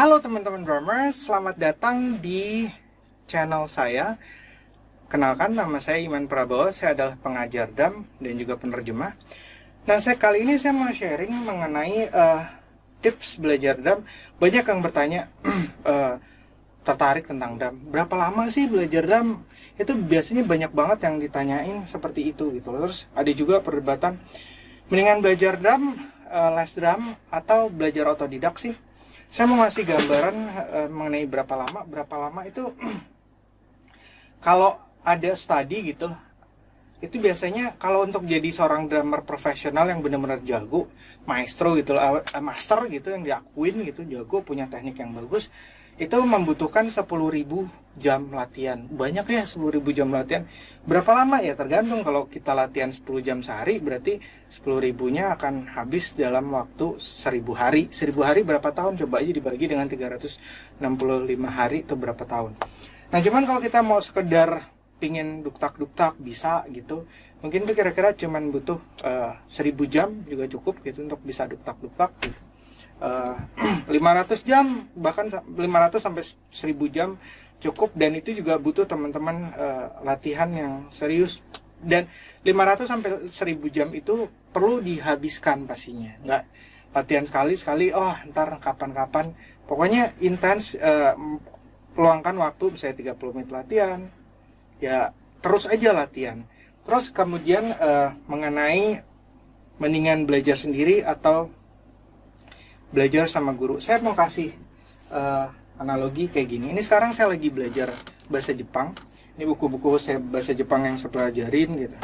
Halo teman-teman drummers, selamat datang di channel saya. Kenalkan, nama saya Iman Prabowo, saya adalah pengajar drum dan juga penerjemah. Nah, kali ini saya mau sharing mengenai tips belajar drum. Banyak yang bertanya, tertarik tentang drum. Berapa lama sih belajar drum? Itu biasanya banyak banget yang ditanyain seperti itu gitu. Terus ada juga perdebatan, mendingan belajar drum, les drum, atau belajar otodidak sih? Saya mau ngasih gambaran mengenai berapa lama itu kalau ada study gitu, itu biasanya kalau untuk jadi seorang drummer profesional yang benar-benar jago, maestro gitu, master gitu, yang diakuin gitu, jago, punya teknik yang bagus, itu membutuhkan 10.000 jam latihan. Banyak ya 10.000 jam latihan. Berapa lama ya? Tergantung. Kalau kita latihan 10 jam sehari, berarti 10.000-nya akan habis dalam waktu 1.000 hari. 1.000 hari berapa tahun? Coba aja dibagi dengan 365 hari itu berapa tahun. Nah, cuman kalau kita mau sekedar pingin duktak-duktak bisa gitu, mungkin tuh kira-kira cuman butuh 1.000 jam juga cukup gitu untuk bisa duktak-duktak gitu. 500 jam, bahkan 500 sampai 1.000 jam cukup, dan itu juga butuh teman-teman latihan yang serius. Dan 500 sampai 1.000 jam itu perlu dihabiskan pastinya, nggak latihan sekali oh ntar kapan-kapan, pokoknya intens. Luangkan waktu misalnya 30 menit latihan, ya terus aja latihan. Terus kemudian mengenai mendingan belajar sendiri atau belajar sama guru, saya mau kasih analogi kayak gini. Ini sekarang saya lagi belajar bahasa Jepang. Ini buku-buku saya bahasa Jepang yang saya pelajarin gitu.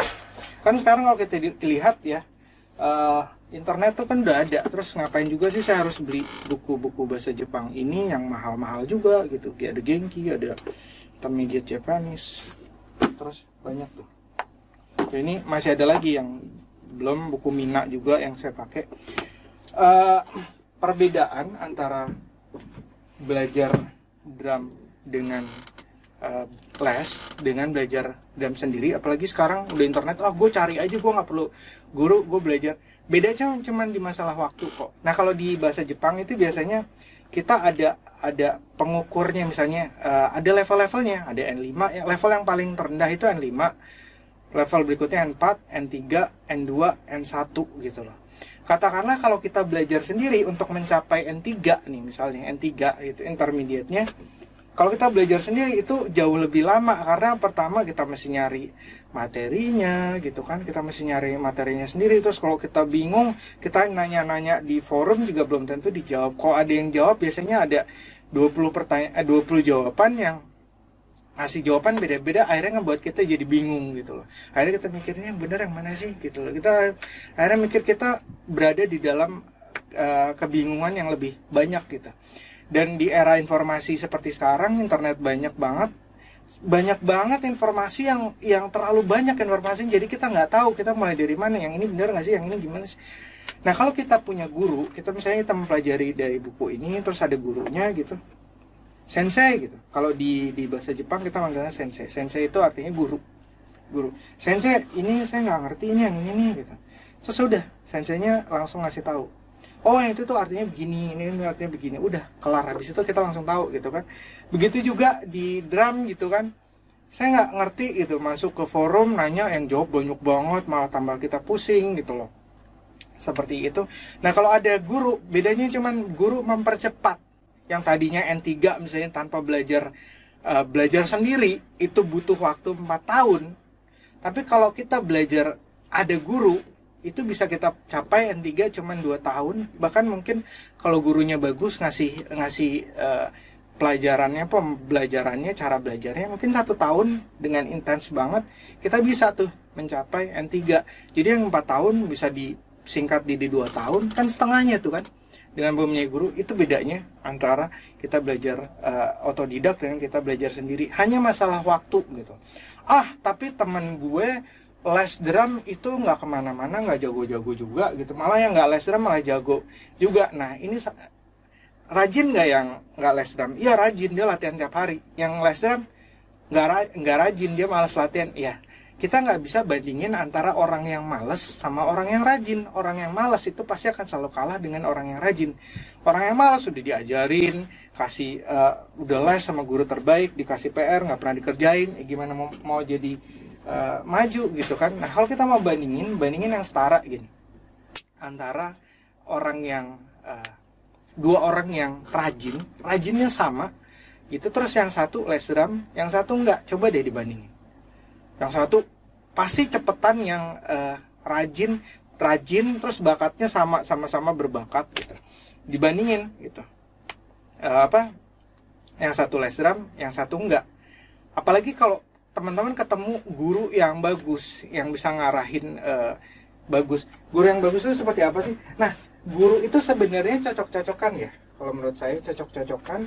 Kan sekarang kalau kita lihat ya, internet tuh kan udah ada. Terus ngapain juga sih saya harus beli buku-buku bahasa Jepang ini yang mahal-mahal juga gitu. Kayak ada Genki, ada Intermediate Japanese, terus banyak tuh. Ini masih ada lagi yang belum, buku Mina juga yang saya pakai. Perbedaan antara belajar drum dengan les dengan belajar drum sendiri, apalagi sekarang udah internet, gue cari aja, gue nggak perlu guru, gue belajar. Bedanya cuma di masalah waktu kok. Nah, kalau di bahasa Jepang itu biasanya kita ada pengukurnya, misalnya ada level-levelnya, ada N5, level yang paling terendah itu N5, level berikutnya N4, N3, N2, N1 gitu loh. Katakanlah kalau kita belajar sendiri untuk mencapai N3 nih, misalnya N3 itu intermediate-nya. Kalau kita belajar sendiri itu jauh lebih lama, karena pertama kita mesti nyari materinya gitu kan, kita mesti nyari materinya sendiri. Terus kalau kita bingung, kita nanya-nanya di forum juga belum tentu dijawab. Kalau ada yang jawab, biasanya ada 20 jawaban yang ngasih jawaban beda-beda, akhirnya ngebuat kita jadi bingung gitu loh. Akhirnya kita mikirnya bener yang mana sih gitu loh. Kita akhirnya mikir kita berada di dalam kebingungan yang lebih banyak gitu. Dan di era informasi seperti sekarang, internet banyak banget informasi yang terlalu banyak informasi, jadi kita nggak tahu kita mulai dari mana, yang ini bener nggak sih, yang ini gimana sih. Nah, kalau kita punya guru, kita misalnya kita mempelajari dari buku ini, terus ada gurunya gitu, sensei gitu. Kalau di bahasa Jepang kita manggilnya sensei. Sensei itu artinya guru. Sensei, ini saya nggak ngerti ini yang ini gitu. Terus udah, senseinya langsung ngasih tahu. Oh, yang itu tuh artinya begini, ini artinya begini. Udah, kelar. Habis itu kita langsung tahu gitu kan. Begitu juga di drum gitu kan. Saya nggak ngerti gitu, masuk ke forum nanya, yang jawab banyak banget, malah tambah kita pusing gitu loh. Seperti itu. Nah, kalau ada guru, bedanya cuman guru mempercepat. Yang tadinya N3 misalnya tanpa belajar sendiri itu butuh waktu 4 tahun. Tapi kalau kita belajar ada guru, itu bisa kita capai N3 cuman 2 tahun. Bahkan mungkin kalau gurunya bagus ngasih pembelajarannya, cara belajarnya mungkin 1 tahun dengan intens banget, kita bisa tuh mencapai N3. Jadi yang 4 tahun bisa disingkat di 2 tahun, kan setengahnya tuh kan. Dengan mempunyai guru, itu bedanya antara kita belajar otodidak dengan kita belajar sendiri. Hanya masalah waktu gitu. Tapi temen gue les drum itu nggak kemana-mana, nggak jago-jago juga gitu. Malah yang nggak les drum malah jago juga. Nah, ini rajin nggak yang nggak les drum? Iya rajin, dia latihan tiap hari. Yang les drum nggak rajin, dia malas latihan. Iya, kita nggak bisa bandingin antara orang yang malas sama orang yang rajin. Orang yang malas itu pasti akan selalu kalah dengan orang yang rajin. Orang yang malas sudah diajarin, kasih udah les sama guru terbaik, dikasih PR nggak pernah dikerjain, gimana mau jadi maju gitu kan. Nah kalau kita mau bandingin yang setara gini, antara orang yang dua orang yang rajinnya sama gitu, terus yang satu les drum, yang satu enggak, coba deh dibandingin. Yang satu pasti cepetan yang rajin terus bakatnya sama-sama berbakat gitu. Dibandingin gitu. Yang satu les drum, yang satu enggak. Apalagi kalau teman-teman ketemu guru yang bagus, yang bisa ngarahin bagus. Guru yang bagus itu seperti apa sih? Nah, guru itu sebenarnya cocok-cocokan ya. Kalau menurut saya cocok-cocokan.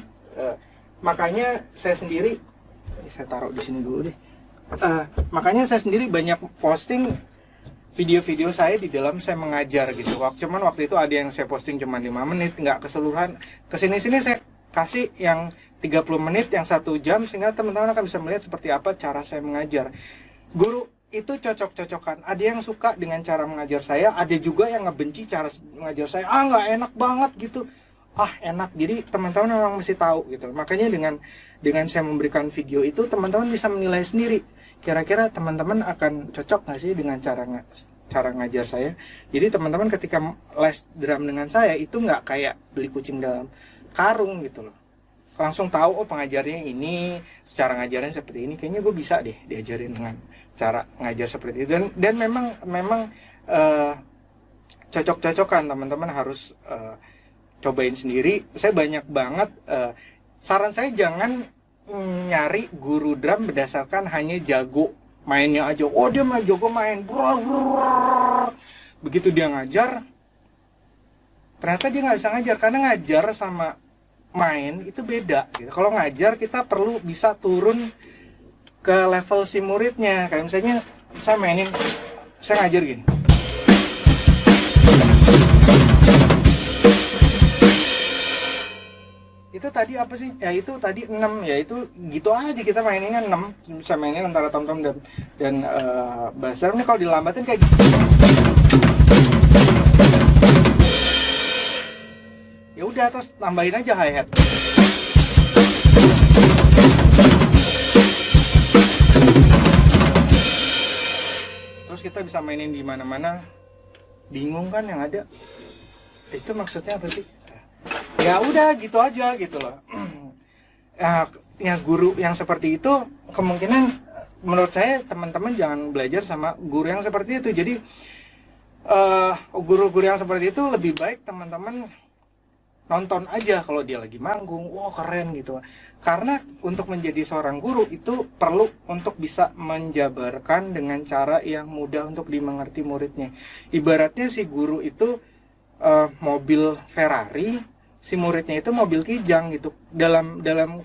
Makanya saya sendiri, saya taruh di sini dulu deh. Makanya saya sendiri banyak posting video-video saya di dalam saya mengajar gitu. Cuman waktu itu ada yang saya posting cuma 5 menit, nggak keseluruhan. Kesini-sini saya kasih yang 30 menit, yang 1 jam, sehingga teman-teman akan bisa melihat seperti apa cara saya mengajar. Guru itu cocok-cocokan. Ada yang suka dengan cara mengajar saya, ada juga yang ngebenci cara mengajar saya. Nggak enak banget gitu. Enak. Jadi teman-teman memang mesti tahu gitu. Makanya dengan saya memberikan video itu, teman-teman bisa menilai sendiri. Kira-kira teman-teman akan cocok nggak sih dengan cara ngajar saya. Jadi teman-teman ketika les drum dengan saya itu nggak kayak beli kucing dalam karung gitu loh. Langsung tahu pengajarnya ini, secara ngajarnya seperti ini. Kayaknya gue bisa deh diajarin dengan cara ngajar seperti itu. Dan memang cocok-cocokan, teman-teman harus cobain sendiri. Saya banyak banget saran saya jangan nyari guru drum berdasarkan hanya jago mainnya aja. Dia mah jago main, begitu dia ngajar ternyata dia nggak bisa ngajar, karena ngajar sama main itu beda gitu. Kalau ngajar kita perlu bisa turun ke level si muridnya. Kayak misalnya saya ngajar gini, itu tadi apa sih? Ya itu tadi 6, ya itu gitu aja kita maininnya 6. Bisa mainin antara tom-tom dan bass drum. Ini kalau dilambatin kayak gitu. Ya udah, terus tambahin aja hi-hat. Terus kita bisa mainin di mana-mana. Bingung kan yang ada? Itu maksudnya apa sih? Ya udah gitu aja gitu loh. Ya guru yang seperti itu kemungkinan menurut saya teman-teman jangan belajar sama guru yang seperti itu. Jadi guru-guru yang seperti itu lebih baik teman-teman nonton aja kalau dia lagi manggung, keren gitu. Karena untuk menjadi seorang guru itu perlu untuk bisa menjabarkan dengan cara yang mudah untuk dimengerti muridnya. Ibaratnya si guru itu mobil Ferrari, si muridnya itu mobil Kijang gitu. Dalam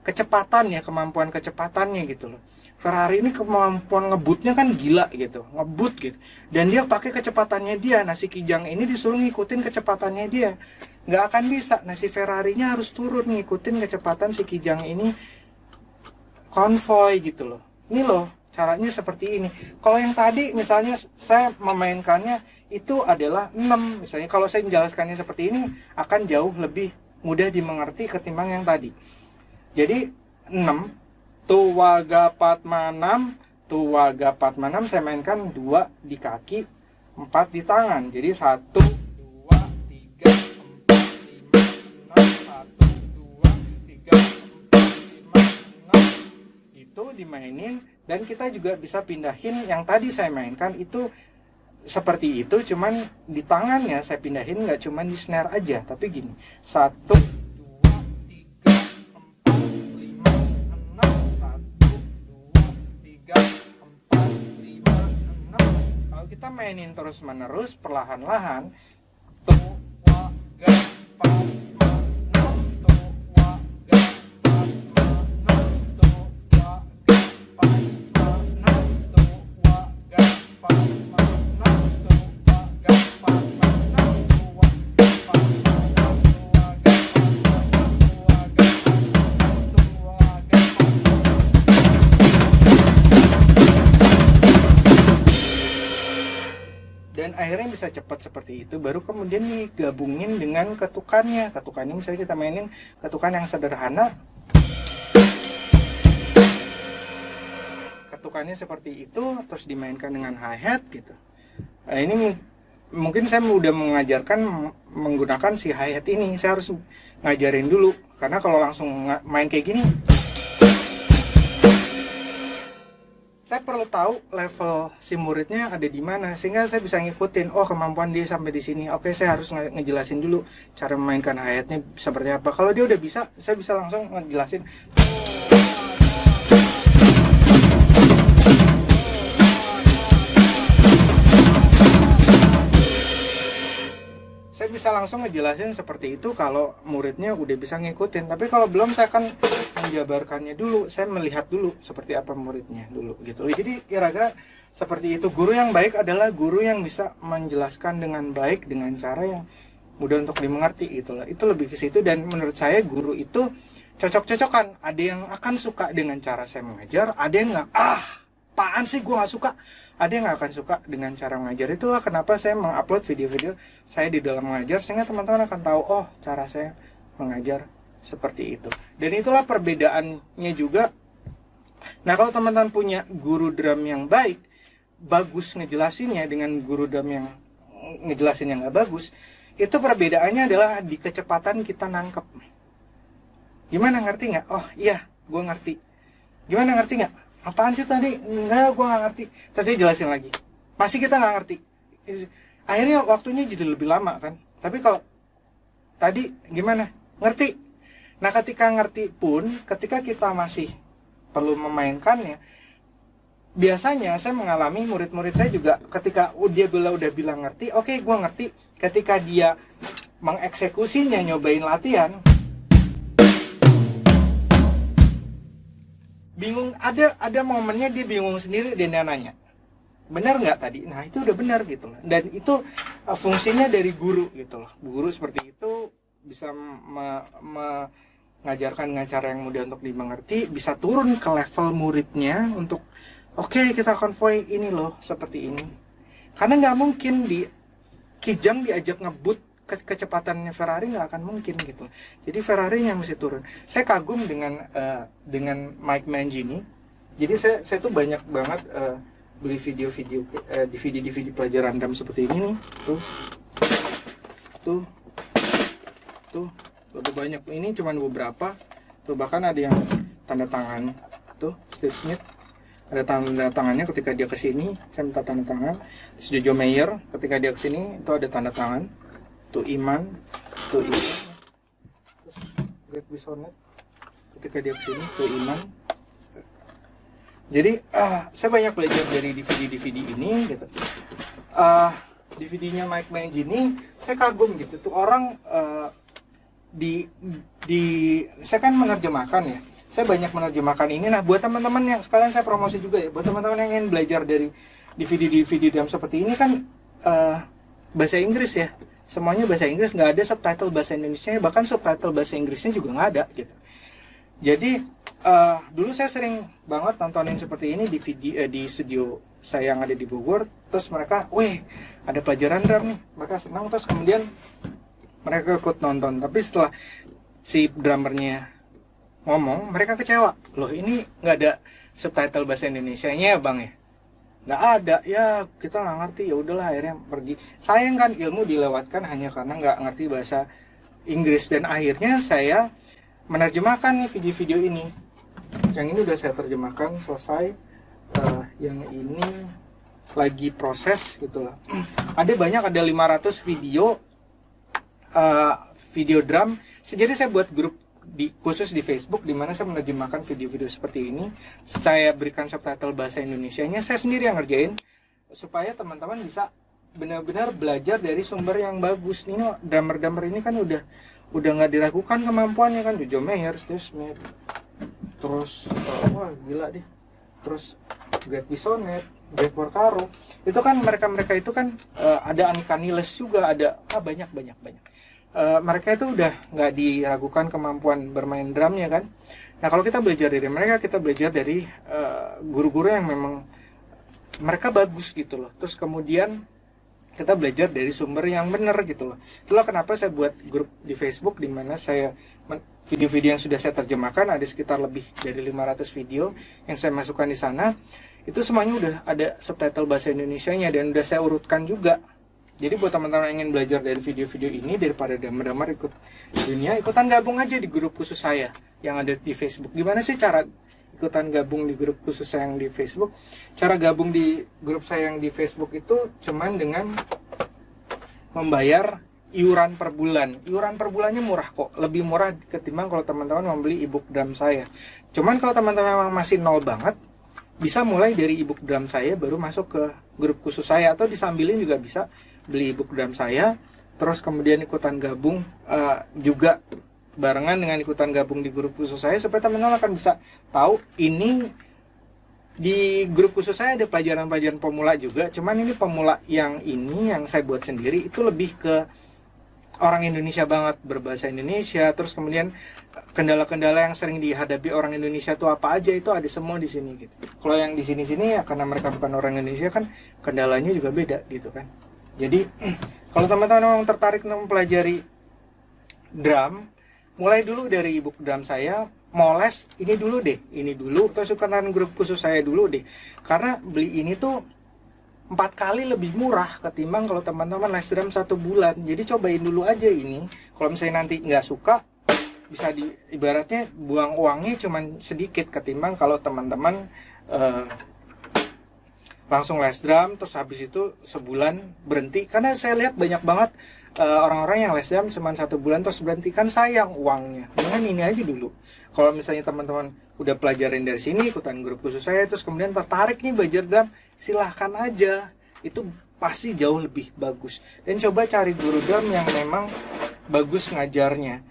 kecepatan ya, kemampuan kecepatannya gitu loh. Ferrari ini kemampuan ngebutnya kan gila gitu, ngebut gitu. Dan dia pakai kecepatannya dia. Nah si Kijang ini disuruh ngikutin kecepatannya dia, nggak akan bisa. Nah si Ferrarinya harus turun ngikutin kecepatan si Kijang ini, konvoy gitu loh. Ini loh caranya seperti ini. Kalau yang tadi misalnya saya memainkannya itu adalah 6 misalnya, kalau saya menjelaskannya seperti ini akan jauh lebih mudah dimengerti ketimbang yang tadi. Jadi 6 Tuwaga Patmanam saya mainkan 2 di kaki, 4 di tangan. Jadi 1 2 3 4 5 6 1 2 3 4 5 6 itu dimainin. Dan kita juga bisa pindahin yang tadi saya mainkan itu seperti itu, cuman di tangannya saya pindahin nggak cuman di snare aja, tapi gini 1 2 3 4 5 6 1 2 3 4 5 6. Kalau kita mainin terus menerus perlahan-lahan tuh wa ga pa akhirnya bisa cepat seperti itu, baru kemudian digabungin dengan ketukannya. Ketukannya misalnya kita mainin ketukan yang sederhana, ketukannya seperti itu, terus dimainkan dengan hi-hat gitu. Nah, ini mungkin saya udah mengajarkan menggunakan si hi-hat ini. Saya harus ngajarin dulu, karena kalau langsung main kayak gini, saya perlu tahu level si muridnya ada di mana, sehingga saya bisa ngikutin. Oh, kemampuan dia sampai di sini. Oke, saya harus ngejelasin dulu cara memainkan hi-hatnya seperti apa. Kalau dia udah bisa, saya bisa langsung ngejelasin. Saya bisa langsung ngejelasin seperti itu kalau muridnya udah bisa ngikutin. Tapi kalau belum, saya akan menjabarkannya dulu. Saya melihat dulu seperti apa muridnya dulu gitu. Jadi kira-kira seperti itu. Guru yang baik adalah guru yang bisa menjelaskan dengan baik dengan cara yang mudah untuk dimengerti gitu lah. Itu lebih ke situ, dan menurut saya guru itu cocok-cocokan. Ada yang akan suka dengan cara saya mengajar, ada yang nggak. Apaan sih, gue gak suka. Ada yang gak akan suka dengan cara mengajar. Itulah kenapa saya mengupload video-video saya di dalam mengajar, sehingga teman-teman akan tahu, oh, cara saya mengajar seperti itu. Dan itulah perbedaannya juga. Nah, kalau teman-teman punya guru drum yang baik, bagus ngejelasinnya, dengan guru drum yang ngejelasin yang gak bagus, itu perbedaannya adalah di kecepatan kita nangkep. Gimana, ngerti gak? Oh iya, gue ngerti. Gimana, ngerti gak? Apaan sih tadi? Enggak, gue gak ngerti. Terus dia jelasin lagi, masih kita gak ngerti. Akhirnya waktunya jadi lebih lama kan. Tapi kalau tadi gimana? Ngerti. Nah, ketika ngerti pun, ketika kita masih perlu memainkannya, biasanya saya mengalami murid-murid saya juga, ketika dia udah bilang ngerti, oke, gue ngerti. Ketika dia mengeksekusinya, nyobain latihan, bingung, ada momennya dia bingung sendiri, dia nanya, benar nggak tadi? Nah, itu udah benar gitu loh. Dan itu fungsinya dari guru gitu loh. Guru seperti itu bisa mengajarkan dengan cara yang mudah untuk dimengerti, bisa turun ke level muridnya untuk oke, kita konvoy ini loh seperti ini. Karena nggak mungkin di Kijang diajak ngebut kecepatannya Ferrari, nggak akan mungkin gitu. Jadi Ferrari yang mesti turun. Saya kagum dengan Mike Mangini. Jadi saya tuh banyak banget beli video-video DVD pelajaran drum seperti ini nih. Tuh lebih banyak. Ini cuma beberapa. Tuh bahkan ada yang tanda tangan. Tuh Steve Smith ada tanda tangannya ketika dia kesini. Saya minta tanda tangan. Terus Jojo Mayer ketika dia kesini itu ada tanda tangan. Tuh Iman, terus Greg Bisonet ketika dia kesini, tuh Iman. Jadi saya banyak belajar dari DVD ini gitu. DVD-nya Mike Mangini, saya kagum gitu. Tuh orang saya kan menerjemahkan ya. Saya banyak menerjemahkan ini. Nah, buat teman-teman yang sekalian saya promosi juga ya, buat teman-teman yang ingin belajar dari DVD drum seperti ini kan bahasa Inggris ya. Semuanya bahasa Inggris, nggak ada subtitle bahasa Indonesia, bahkan subtitle bahasa Inggrisnya juga nggak ada gitu. Jadi dulu saya sering banget nontonin seperti ini di studio saya yang ada di Bogor. Terus mereka, weh, ada pelajaran drum nih, mereka senang. Terus kemudian mereka ikut nonton. Tapi setelah si drummernya ngomong, mereka kecewa. Loh, ini nggak ada subtitle bahasa Indonesianya ya bang ya? Nggak ada, ya kita nggak ngerti, ya udahlah akhirnya pergi. Sayang kan ilmu dilewatkan hanya karena nggak ngerti bahasa Inggris. Dan akhirnya saya menerjemahkan nih video-video ini. Yang ini udah saya terjemahkan selesai, yang ini lagi proses gitu lah. Ada banyak, ada 500 video video drum. Jadi saya buat grup khusus di Facebook di mana saya menerjemahkan video-video seperti ini. Saya berikan subtitle bahasa Indonesianya, saya sendiri yang ngerjain supaya teman-teman bisa benar-benar belajar dari sumber yang bagus. Ini drummer-drummer ini kan udah nggak diragukan kemampuannya kan. Jojo Mayer, Steve Smith, terus wah gila deh. Terus Greg Bisonet, Jeff Porcaro. Itu kan mereka itu kan ada Anika Niles juga, ada banyak. Mereka itu udah nggak diragukan kemampuan bermain drumnya kan. Nah, kalau kita belajar dari mereka, kita belajar dari guru-guru yang memang mereka bagus gitu loh. Terus kemudian kita belajar dari sumber yang benar gitu loh. Itulah kenapa saya buat grup di Facebook di mana saya video-video yang sudah saya terjemahkan, ada sekitar lebih dari 500 video yang saya masukkan di sana. Itu semuanya udah ada subtitle bahasa Indonesianya dan udah saya urutkan juga. Jadi buat teman-teman yang ingin belajar dari video-video ini, daripada damar-damar ikut dunia, ikutan gabung aja di grup khusus saya yang ada di Facebook. Gimana sih cara ikutan gabung di grup khusus saya yang di Facebook? Cara gabung di grup saya yang di Facebook itu cuman dengan membayar iuran per bulan. Iuran per bulannya murah kok, lebih murah ketimbang kalau teman-teman membeli ebook drum saya. Cuman kalau teman-teman memang masih nol banget, bisa mulai dari ebook drum saya baru masuk ke grup khusus saya, atau disambilin juga bisa beli ebook drum saya terus kemudian ikutan gabung juga barengan dengan ikutan gabung di grup khusus saya, supaya teman-teman akan bisa tahu ini di grup khusus saya ada pelajaran-pelajaran pemula juga. Cuman ini pemula yang ini yang saya buat sendiri itu lebih ke orang Indonesia banget, berbahasa Indonesia. Terus kemudian kendala-kendala yang sering dihadapi orang Indonesia itu apa aja, itu ada semua di sini gitu. Kalau yang di sini-sini ya karena mereka bukan orang Indonesia kan kendalanya juga beda gitu kan. Jadi kalau teman-teman memang tertarik untuk mempelajari drum, mulai dulu dari ebook drum saya. Mau les ini dulu terus ikutan grup khusus saya dulu deh, karena beli ini tuh 4 kali lebih murah ketimbang kalau teman-teman les drum 1 bulan. Jadi cobain dulu aja ini. Kalau misalnya nanti nggak suka, bisa ibaratnya buang uangnya cuman sedikit ketimbang kalau teman-teman langsung les drum terus habis itu sebulan berhenti. Karena saya lihat banyak banget orang-orang yang les drum cuma 1 bulan terus berhenti, kan sayang uangnya. Dengan ini aja dulu. Kalau misalnya teman-teman udah pelajarin dari sini, ikutan grup khusus saya, terus kemudian tertarik nih belajar drum, silahkan aja. Itu pasti jauh lebih bagus. Dan coba cari guru drum yang memang bagus ngajarnya.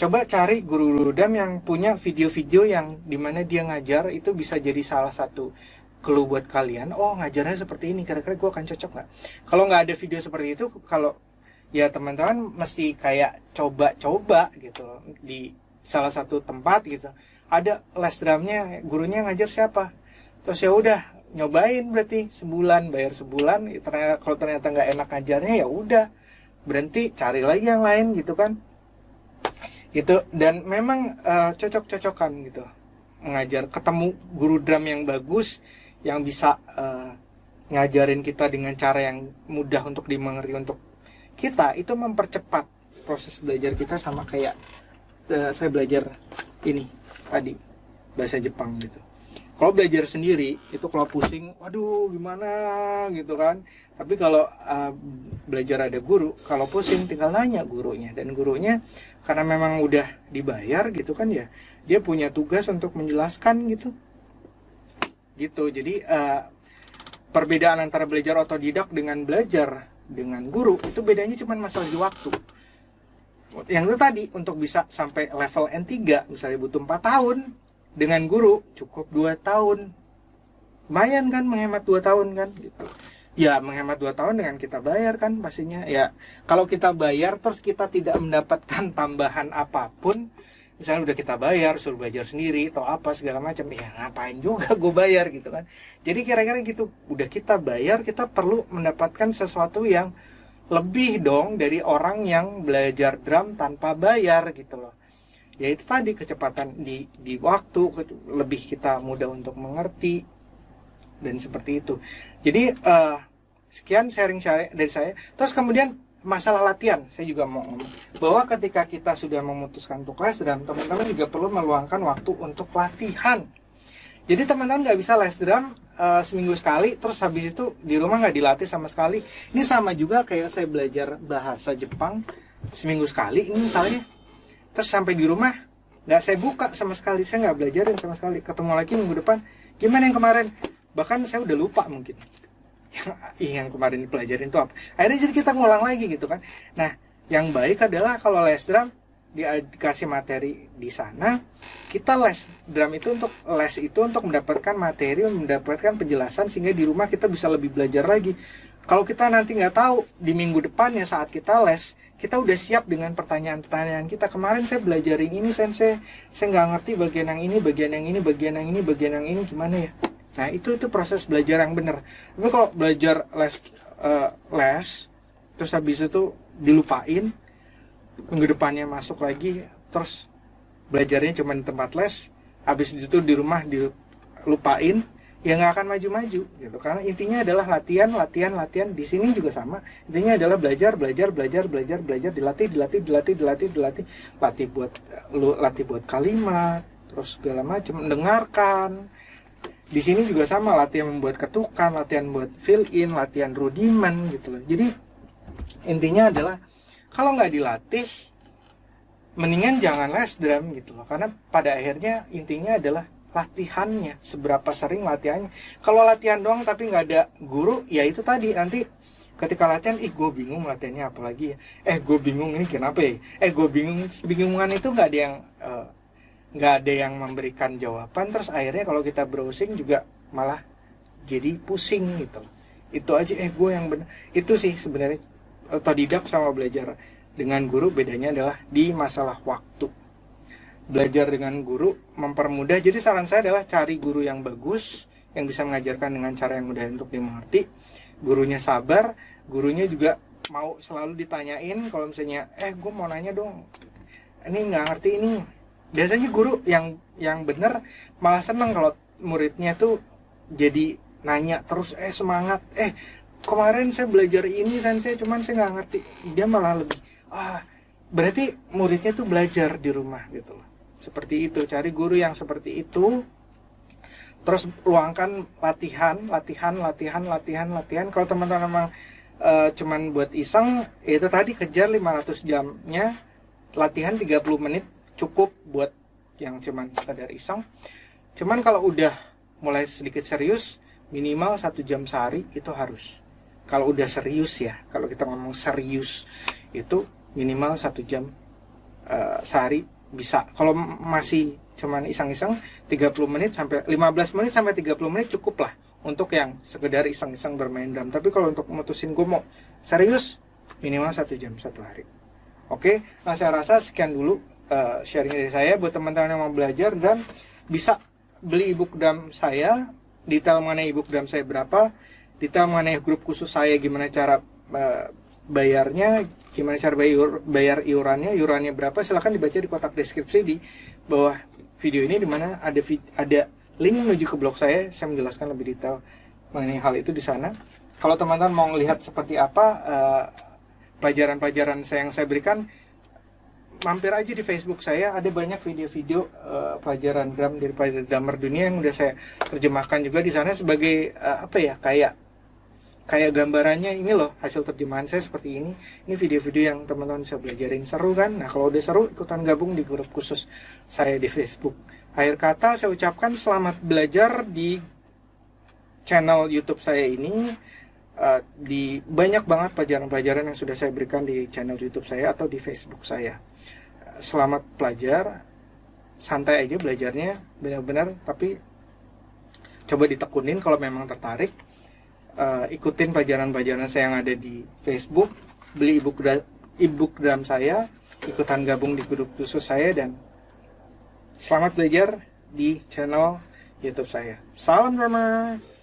Coba cari guru drum yang punya video-video yang dimana dia ngajar, itu bisa jadi salah satu clue buat kalian. Oh, ngajarnya seperti ini, kira-kira gue akan cocok nggak? Kalau nggak ada video seperti itu, kalau ya teman-teman mesti kayak coba-coba gitu loh, di salah satu tempat gitu ada les drumnya, gurunya ngajar siapa, terus ya udah nyobain berarti sebulan, bayar sebulan. Kalau ternyata nggak enak ngajarnya ya udah berhenti, cari lagi yang lain gitu kan gitu. Dan memang cocok-cocokan gitu ngajar, ketemu guru drum yang bagus yang bisa ngajarin kita dengan cara yang mudah untuk dimengerti untuk kita, itu mempercepat proses belajar kita. Sama kayak saya belajar ini tadi bahasa Jepang gitu. Kalau belajar sendiri itu kalau pusing, waduh gimana gitu kan. Tapi kalau belajar ada guru, kalau pusing tinggal nanya gurunya, dan gurunya karena memang udah dibayar gitu kan ya, dia punya tugas untuk menjelaskan gitu. Jadi perbedaan antara belajar otodidak dengan belajar dengan guru itu bedanya cuma masalah di waktu. Yang itu tadi, untuk bisa sampai level N3 misalnya butuh 4 tahun, dengan guru cukup 2 tahun. Lumayan kan, menghemat 2 tahun kan gitu. Ya menghemat 2 tahun dengan kita bayar kan pastinya. Ya kalau kita bayar terus kita tidak mendapatkan tambahan apapun, misalnya udah kita bayar suruh belajar sendiri atau apa segala macam, ya ngapain juga gue bayar gitu kan. Jadi kira-kira gitu, udah kita bayar, kita perlu mendapatkan sesuatu yang lebih dong dari orang yang belajar drum tanpa bayar gitu loh. Ya itu tadi, kecepatan di waktu, lebih kita mudah untuk mengerti dan seperti itu. Jadi sekian sharing dari saya. Terus kemudian masalah latihan, saya juga mau ngomong bahwa ketika kita sudah memutuskan untuk les drum, teman-teman juga perlu meluangkan waktu untuk latihan. Jadi teman-teman nggak bisa les drum seminggu sekali, terus habis itu di rumah nggak dilatih sama sekali. Ini sama juga kayak saya belajar bahasa Jepang seminggu sekali, ini misalnya, terus sampai di rumah nggak saya buka sama sekali, saya nggak belajarin sama sekali. Ketemu lagi minggu depan, gimana yang kemarin? Bahkan saya udah lupa mungkin. Yang kemarin dipelajarin itu apa. Akhirnya jadi kita ngulang lagi gitu kan. Nah, yang baik adalah kalau les drum dikasih materi di sana, kita les drum itu untuk mendapatkan materi, mendapatkan penjelasan, sehingga di rumah kita bisa lebih belajar lagi. Kalau kita nanti nggak tahu, di minggu depannya saat kita les, kita udah siap dengan pertanyaan-pertanyaan kita. Kemarin saya belajarin ini, sensei, saya nggak ngerti bagian yang ini, bagian yang ini, bagian yang ini, gimana ya? Nah itu proses belajar yang benar. Tapi kalau belajar les les, terus habis itu dilupain, minggu depannya masuk lagi, terus belajarnya cuma di tempat les, habis itu di rumah dilupain, ya nggak akan maju-maju gitu. Karena intinya adalah latihan. Di sini juga sama, intinya adalah belajar, dilatih, latih buat kalimat, terus segala macam, mendengarkan. Di sini juga sama, latihan membuat ketukan, latihan buat fill in, latihan rudiment gitu loh. Jadi intinya adalah kalau nggak dilatih, mendingan jangan les drum gitu loh. Karena pada akhirnya intinya adalah latihannya, seberapa sering latihannya. Kalau latihan doang tapi nggak ada guru, ya itu tadi, nanti ketika latihan, gue bingung latihannya apa lagi ya, gue bingung ini kenapa ya, gue bingungan itu nggak ada yang memberikan jawaban. Terus akhirnya kalau kita browsing juga malah jadi pusing gitu. Itu aja gue yang benar. Itu sih sebenarnya otodidak sama belajar dengan guru bedanya adalah di masalah waktu. Belajar dengan guru mempermudah. Jadi saran saya adalah cari guru yang bagus, yang bisa mengajarkan dengan cara yang mudah untuk dimengerti. Gurunya sabar, gurunya juga mau selalu ditanyain. Kalau misalnya gue mau nanya dong, ini nggak ngerti ini. Biasanya guru yang bener malah seneng kalau muridnya tuh jadi nanya terus, semangat, kemarin saya belajar ini sensei, cuman saya nggak ngerti. Dia malah lebih, berarti muridnya tuh belajar di rumah gitu loh. Seperti itu, cari guru yang seperti itu. Terus luangkan latihan. Kalau teman-teman memang cuman buat iseng, itu tadi kejar 500 jamnya. Latihan 30 menit cukup buat yang cuman sekedar iseng. Cuman kalau udah mulai sedikit serius, minimal 1 jam sehari itu harus. Kalau udah serius ya, kalau kita ngomong serius, itu minimal 1 jam sehari bisa. Kalau masih cuman iseng-iseng, 30 menit sampai 15 menit sampai 30 menit cukup lah untuk yang sekedar iseng-iseng bermain drum. Tapi kalau untuk memutusin gue mau serius, minimal 1 jam 1 hari. Oke, nah saya rasa sekian dulu sharing dari saya. Buat teman-teman yang mau belajar dan bisa beli ebook drum saya, detail mengenai ebook drum saya berapa, detail mengenai grup khusus saya, gimana cara bayarnya, gimana cara bayar iurannya berapa, silahkan dibaca di kotak deskripsi di bawah video ini, dimana ada link menuju ke blog saya menjelaskan lebih detail mengenai hal itu di sana. Kalau teman-teman mau melihat seperti apa pelajaran-pelajaran yang saya berikan, mampir aja di Facebook saya, ada banyak video-video pelajaran drum dari drummer dunia yang udah saya terjemahkan juga di sana sebagai kayak gambarannya. Ini loh hasil terjemahan saya seperti ini. Ini video-video yang teman-teman bisa belajarin. Seru kan? Nah kalau udah seru, ikutan gabung di grup khusus saya di Facebook. Akhir kata saya ucapkan selamat belajar di channel YouTube saya ini. Di banyak banget pelajaran-pelajaran yang sudah saya berikan di channel YouTube saya atau di Facebook saya. Selamat belajar. Santai aja belajarnya, benar-benar, tapi coba ditekunin kalau memang tertarik. Ikutin pelajaran-pelajaran saya yang ada di Facebook, beli ebook drum saya, ikutan gabung di grup khusus saya, dan selamat belajar di channel YouTube saya. Salam drummer.